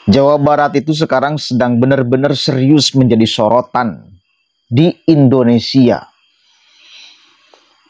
Jawa Barat itu sekarang sedang benar-benar serius menjadi sorotan di Indonesia.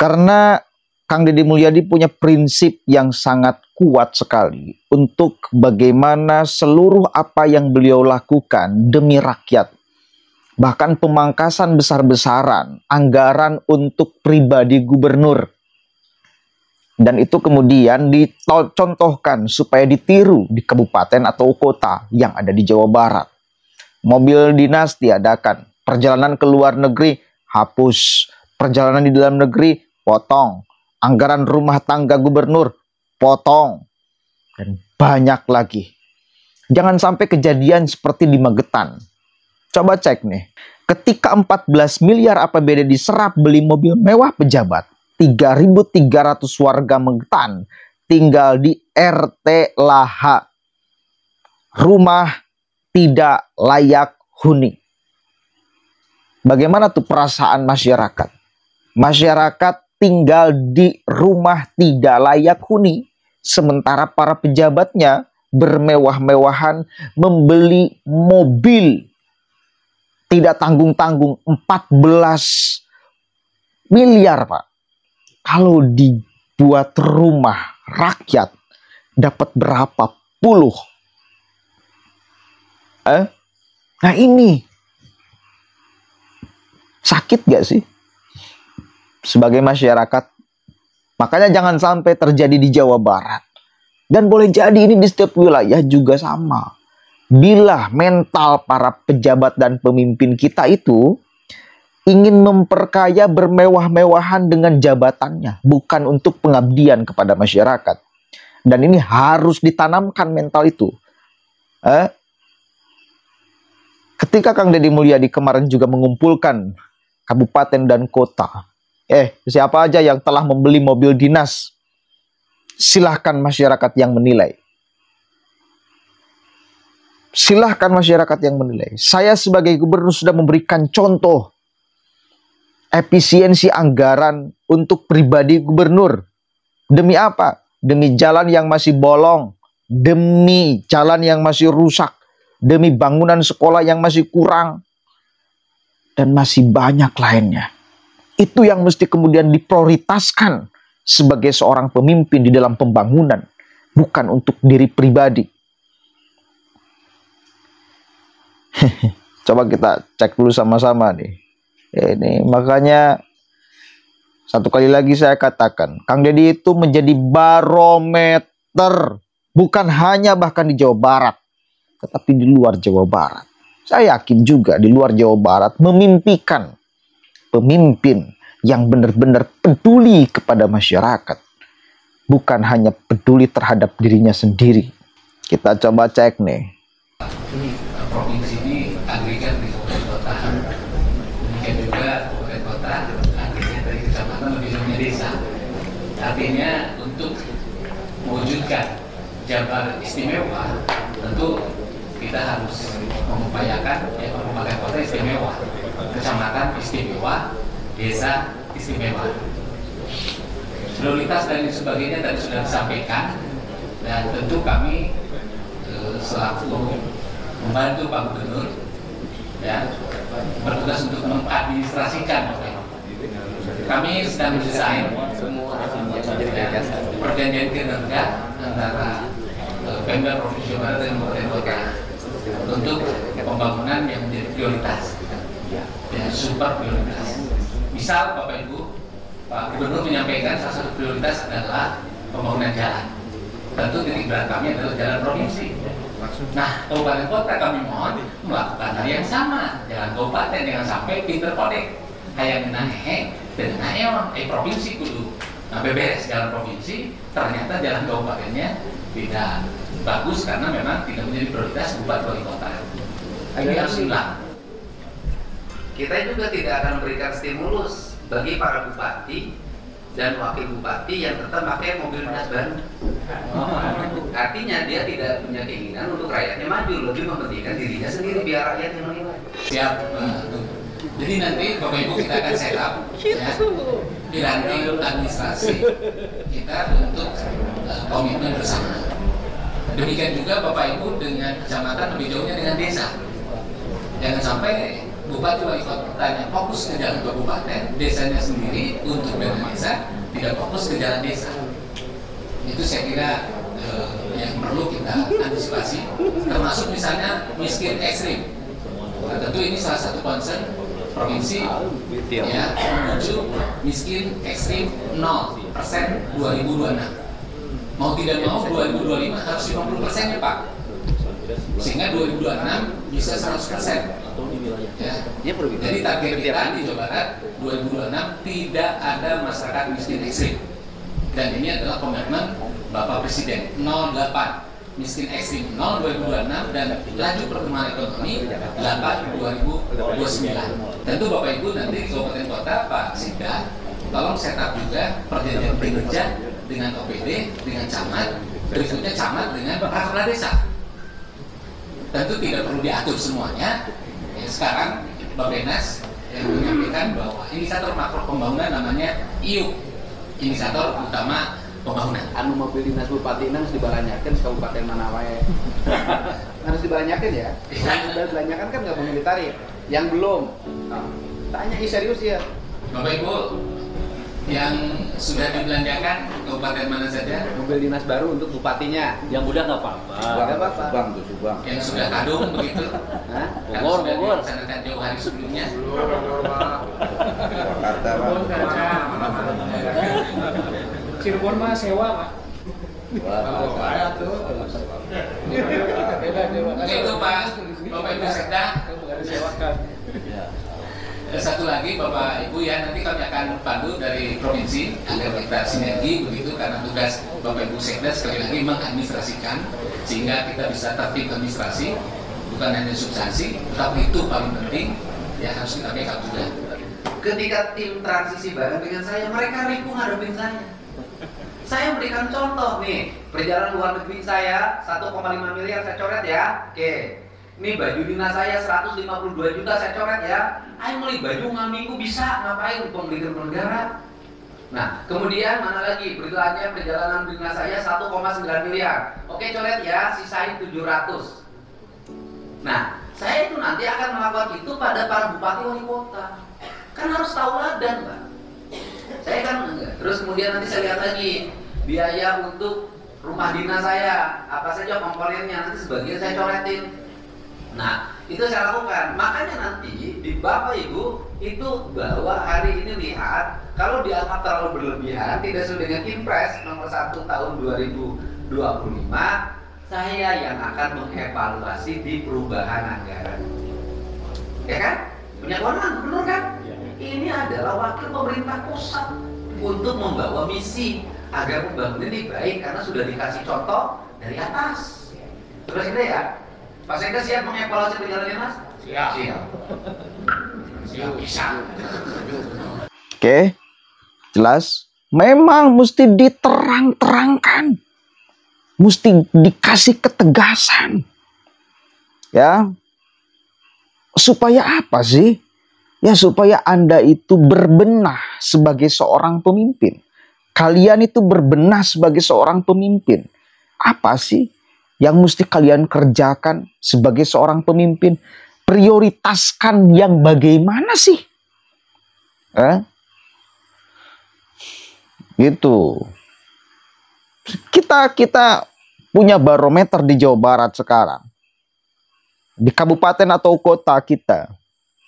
Karena Kang Deddy Mulyadi punya prinsip yang sangat kuat sekali untuk bagaimana seluruh apa yang beliau lakukan demi rakyat. Bahkan pemangkasan besar-besaran anggaran untuk pribadi gubernur. Dan itu kemudian dicontohkan supaya ditiru di kabupaten atau kota yang ada di Jawa Barat. Mobil dinas diadakan, perjalanan ke luar negeri hapus, perjalanan di dalam negeri potong, anggaran rumah tangga gubernur potong, dan banyak lagi. Jangan sampai kejadian seperti di Magetan. Coba cek nih, ketika 14 miliar APBD diserap beli mobil mewah pejabat, 3.300 warga Magetan tinggal di RT Laha. Rumah tidak layak huni. Bagaimana tuh perasaan masyarakat? Masyarakat tinggal di rumah tidak layak huni, sementara para pejabatnya bermewah-mewahan membeli mobil tidak tanggung-tanggung 14 miliar, Pak. Kalau dibuat rumah rakyat dapat berapa puluh? Nah ini sakit gak sih sebagai masyarakat? Makanya jangan sampai terjadi di Jawa Barat. Dan boleh jadi ini di setiap wilayah juga sama. Bila mental para pejabat dan pemimpin kita itu ingin memperkaya bermewah-mewahan dengan jabatannya, bukan untuk pengabdian kepada masyarakat. Dan ini harus ditanamkan mental itu. Ketika Kang Deddy Mulyadi kemarin juga mengumpulkan kabupaten dan kota, siapa aja yang telah membeli mobil dinas, silahkan masyarakat yang menilai. Silahkan masyarakat yang menilai. Saya sebagai gubernur sudah memberikan contoh efisiensi anggaran untuk pribadi gubernur. Demi apa? Demi jalan yang masih bolong, demi jalan yang masih rusak, demi bangunan sekolah yang masih kurang, dan masih banyak lainnya. Itu yang mesti kemudian diprioritaskan sebagai seorang pemimpin di dalam pembangunan, bukan untuk diri pribadi. Coba kita cek dulu sama-sama nih. Ini makanya satu kali lagi saya katakan, Kang Deddy itu menjadi barometer, bukan hanya bahkan di Jawa Barat, tetapi di luar Jawa Barat. Saya yakin juga di luar Jawa Barat memimpikan pemimpin yang benar-benar peduli kepada masyarakat, bukan hanya peduli terhadap dirinya sendiri. Kita coba cek nih. Provinsi ini agregat di kabupaten kota, demikian juga kabupaten kota agregat dari kecamatan lebih banyak desa. Artinya untuk mewujudkan Jabar istimewa, tentu kita harus mengupayakan kabupaten kota istimewa, kecamatan istimewa, desa istimewa. Prioritas dan sebagainya tadi sudah disampaikan, dan tentu kami selaku membantu Pak Gubernur ya, bertugas untuk mengadministrasikan. Kami sedang mendesain perjanjian kinerja antara Pemda Provinsi Jawa Barat dan Kabupaten Kota untuk pembangunan yang menjadi prioritas, ya, super prioritas. Misal Bapak Ibu, Pak Gubernur menyampaikan salah satu prioritas adalah pembangunan jalan. Tentu titik berat kami adalah jalan provinsi. Nah, kabupaten kota kami mohon melakukan hal yang sama. Jalan kabupaten jangan sampai pinter kodek. Kayak dengan provinsi kudu. Nah, beberes jalan provinsi, ternyata jalan kabupatennya tidak bagus karena memang tidak menjadi prioritas bupati wali kota. Ini harus hilang. Kita juga tidak akan memberikan stimulus bagi para bupati dan wakil bupati yang tetap pakai mobil dinas baru. Artinya dia tidak punya keinginan untuk rakyatnya maju, lebih mementingkan dirinya sendiri biar rakyat yang menilai. Siap. Jadi nanti Bapak Ibu kita akan set up ya, piranti administrasi kita untuk komitmen bersama. Demikian juga Bapak Ibu dengan kecamatan, lebih jauhnya dengan desa. Jangan sampai bupati wali kotanya fokus ke jalan kabupaten, desanya sendiri untuk dana desa tidak fokus ke jalan desa. Itu saya kira yang perlu kita antisipasi, termasuk misalnya miskin ekstrim. Nah, tentu ini salah satu concern provinsi ya, menuju miskin ekstrim 0% 2026. Mau tidak mau 2025 harus 50% ya Pak, sehingga 2026 bisa 100%. Ya. Jadi target kita di Jawa Barat 2026 tidak ada masyarakat miskin ekstrim. Dan ini adalah komitmen Bapak Presiden 08 miskin ekstrim 0 2026 dan laju pertumbuhan ekonomi 8 2029. Tentu Bapak Ibu nanti di kabupaten kota Pak Sekda tolong setup juga perjanjian kinerja dengan OPD, dengan camat, berikutnya camat dengan kepala desa. Tentu tidak perlu diatur semuanya. Ya, sekarang Bappenas yang menyampaikan bahwa indikator makro pembangunan namanya IUP, indikator utama pembangunan. Anu mobil dinas bupati harus dibalanyakan kabupaten mana wae. Harus dibalanyakan ya. Yang udah dibalanyakan kan nggak mau ditarik. Yang belum, tanya serius ya. Bapak Ibu, yang sudah dibelanjakan kabupaten mana saja? Mobil dinas baru untuk bupatinya. Yang muda nggak apa-apa. Nggak apa-apa. Subang. Yang sudah kadung begitu? Hah? Karena sudah dilaksanakan jauh hari sebelumnya. Jakarta, Pak. Cirebon mah sewa, Pak. Itu Pak, Bapak Ibu Sekda. Satu lagi Bapak Ibu ya, nanti kami akan pandu dari provinsi agar kita sinergi begitu, karena tugas Bapak Ibu Sekda sekali lagi mengadministrasikan sehingga kita bisa tertib administrasi, bukan hanya substansi, tapi itu paling penting ya, harus kita backup juga. Ketika tim transisi bareng dengan saya, mereka ribu ngadepin saya. Saya berikan contoh nih, perjalanan luar negeri saya 1,5 miliar saya coret ya. Oke. Ini baju dinas saya 152 juta saya coret ya. Ayo beli baju ngaminggu bisa, ngapain pembelian negara. Nah, kemudian mana lagi berikutnya perjalanan dinas saya 1,9 miliar. Oke, coret ya, sisain 700. Nah, saya itu nanti akan melakukan itu pada para bupati wali kota. Kan harus tahu ladan, Pak. Saya kan enggak. Terus kemudian nanti saya lihat lagi biaya untuk rumah dinas saya, apa saja komponennya, nanti sebagian saya coretin. Nah, itu saya lakukan. Makanya nanti di Bapak Ibu itu bahwa hari ini lihat kalau dianggap terlalu berlebihan, tidak sesuai dengan Impres nomor 1 tahun 2025, saya yang akan mengevaluasi di perubahan anggaran. Ya kan? Punya kewenangan, benar kan? Ini adalah wakil pemerintah pusat untuk membawa misi agar pembangunan ini baik karena sudah dikasih contoh dari atas. Terus itu ya, Pak Sekda siap mengevaluasi perjalanannya, Mas? Siap. Siap. Bisa. Oke, jelas. Memang mesti diterang-terangkan, mesti dikasih ketegasan, ya. Supaya apa sih? Ya supaya Anda itu berbenah sebagai seorang pemimpin. Kalian itu berbenah sebagai seorang pemimpin. Apa sih yang mesti kalian kerjakan sebagai seorang pemimpin? Prioritaskan yang bagaimana sih? Gitu. Kita punya barometer di Jawa Barat sekarang. Di kabupaten atau kota kita.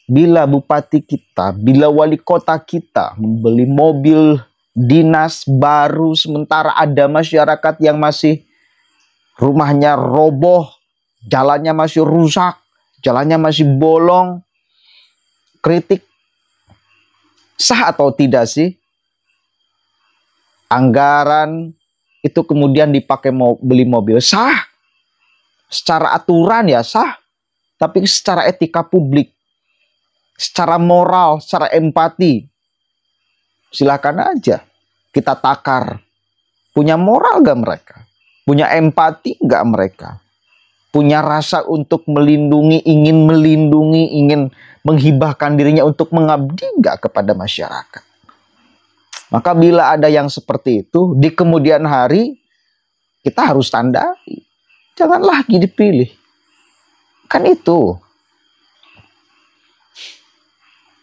Bila bupati kita, bila wali kota kita membeli mobil dinas baru, sementara ada masyarakat yang masih rumahnya roboh, jalannya masih rusak, jalannya masih bolong, kritik. Sah atau tidak sih? Anggaran itu kemudian dipakai beli mobil. Sah. Secara aturan ya sah. Tapi secara etika publik, secara moral, secara empati, silakan aja kita takar. Punya moral gak mereka? Punya empati gak mereka? Punya rasa untuk melindungi, ingin menghibahkan dirinya untuk mengabdi gak kepada masyarakat? Maka bila ada yang seperti itu, di kemudian hari kita harus tandai. jangan lagi dipilih. Kan itu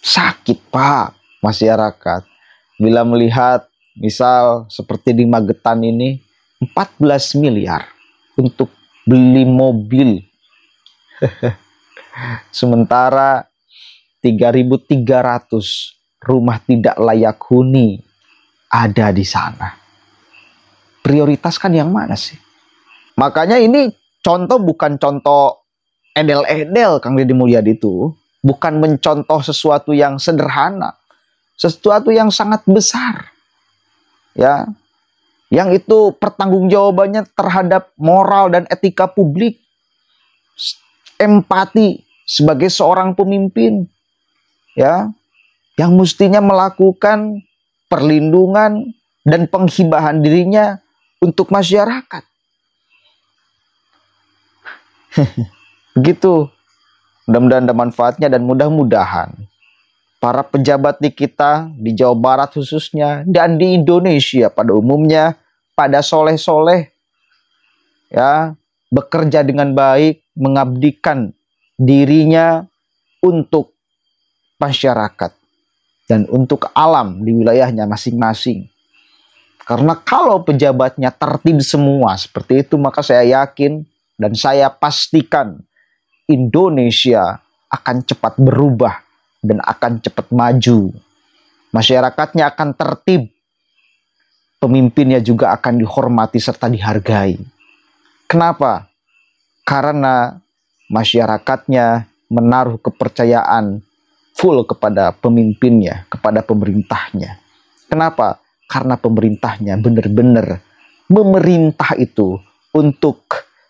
sakit, Pak, masyarakat bila melihat misal seperti di Magetan ini 14 miliar untuk beli mobil. Sementara 3.300 rumah tidak layak huni ada di sana. Prioritaskan yang mana sih? Makanya ini contoh bukan contoh edel-edel Kang Deddy Mulyadi itu. Bukan mencontoh sesuatu yang sederhana. Sesuatu yang sangat besar. Ya, yang itu pertanggungjawabannya terhadap moral dan etika publik. Empati sebagai seorang pemimpin. Ya, yang mestinya melakukan perlindungan dan penghibahan dirinya untuk masyarakat. Begitu. Mudah-mudahan ada manfaatnya dan mudah-mudahan para pejabat di kita, di Jawa Barat khususnya, dan di Indonesia pada umumnya, pada soleh-soleh, ya, bekerja dengan baik, mengabdikan dirinya untuk masyarakat dan untuk alam di wilayahnya masing-masing. Karena kalau pejabatnya tertib semua seperti itu, maka saya yakin dan saya pastikan Indonesia akan cepat berubah dan akan cepat maju. Masyarakatnya akan tertib. Pemimpinnya juga akan dihormati serta dihargai. Kenapa? Karena masyarakatnya menaruh kepercayaan full kepada pemimpinnya, kepada pemerintahnya. Kenapa? Karena pemerintahnya benar-benar memerintah itu untuk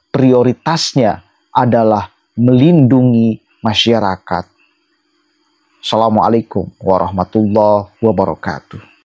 prioritasnya adalah melindungi masyarakat. Assalamualaikum warahmatullahi wabarakatuh.